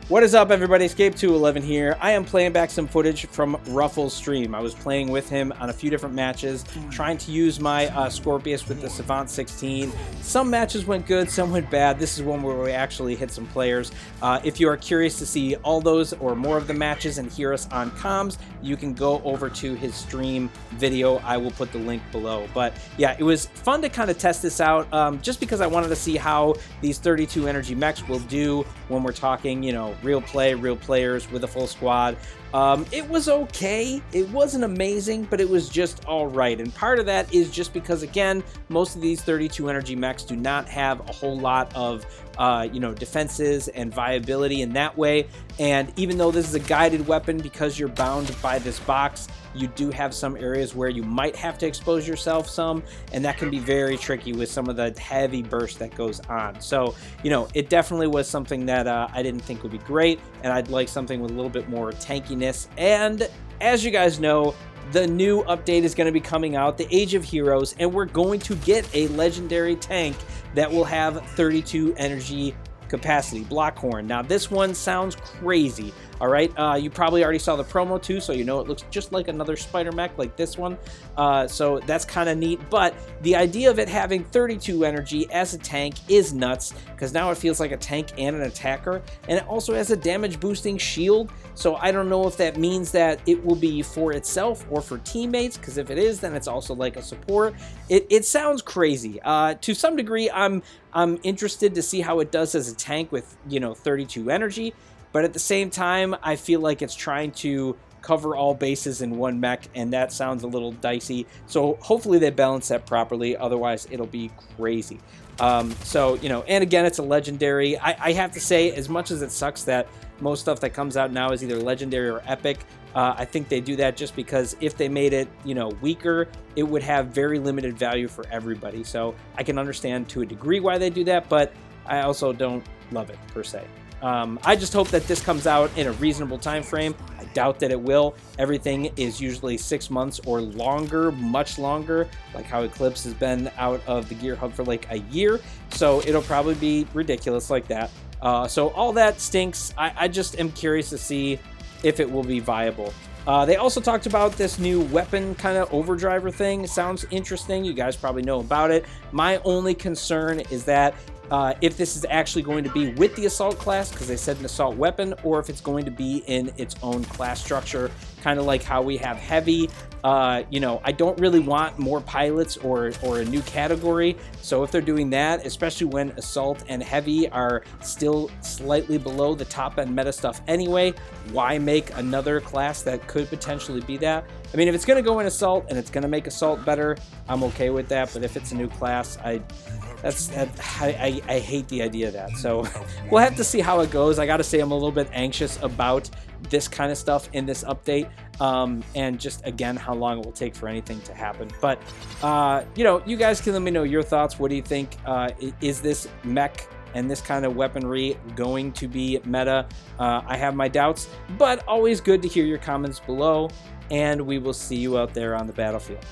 What is up, everybody? Escape211 here. I am playing back some footage from Ruffles' stream. I was playing with him on a few different matches, trying to use my Scorpius with the Savant 16. Some matches went good, some went bad. This is one where we actually hit some players. If you are curious to see all those or more of the matches and hear us on comms, you can go over to his stream video. I will put the link below. But yeah, it was fun to kind of test this out, just because I wanted to see how these 32 energy mechs will do when we're talking, you know, real play, real players with a full squad. It was okay. It wasn't amazing, but it was just all right. And part of that is just because, again, most of these 32 energy mechs do not have a whole lot of, you know, defenses and viability in that way. And even though this is a guided weapon, because you're bound by this box, you do have some areas where you might have to expose yourself some, and that can be very tricky with some of the heavy burst that goes on. So, you know, it definitely was something that I didn't think would be great, and I'd like something with a little bit more tankiness. And as you guys know, the new update is going to be coming out, the Age of Heroes, and we're going to get a legendary tank that will have 32 energy capacity, Blockhorn. Now this one sounds crazy, all right? You probably already saw the promo too, so you know it looks just like another spider mech like this one, so that's kind of neat. But the idea of it having 32 energy as a tank is nuts, because now it feels like a tank and an attacker, and it also has a damage boosting shield. So I don't know if that means that it will be for itself or for teammates, because if it is, then it's also like a support. It sounds crazy. To some degree, I'm interested to see how it does as a tank with, you know, 32 energy, but at the same time, I feel like it's trying to cover all bases in one mech, and that sounds a little dicey. So hopefully they balance that properly, otherwise it'll be crazy. So, you know, and again, it's a legendary. I have to say, as much as it sucks that most stuff that comes out now is either legendary or epic, I think they do that just because if they made it, you know, weaker, it would have very limited value for everybody. So I can understand to a degree why they do that, but I also don't love it per se. I just hope that this comes out in a reasonable time frame. I doubt that it will. Everything is usually 6 months or longer, much longer, like how Eclipse has been out of the Gear Hub for like a year. So it'll probably be ridiculous like that. So all that stinks. I just am curious to see if it will be viable. They also talked about this new weapon kind of overdriver thing. It sounds interesting. You guys probably know about it. My only concern is that if this is actually going to be with the assault class, because they said an assault weapon, or if it's going to be in its own class structure, kind of like how we have heavy. You know, I don't really want more pilots or a new category. So if they're doing that, especially when assault and heavy are still slightly below the top end meta stuff anyway, why make another class that could potentially be that? I mean, if it's going to go in assault and it's going to make assault better, I'm okay with that. But if it's a new class, I hate the idea of that. So we'll have to see how it goes. I got to say, I'm a little bit anxious about this kind of stuff in this update, and just again how long it will take for anything to happen. But you know, you guys can let me know your thoughts. What do you think? Is this mech and this kind of weaponry going to be meta? I have my doubts, but always good to hear your comments below, and we will see you out there on the battlefield.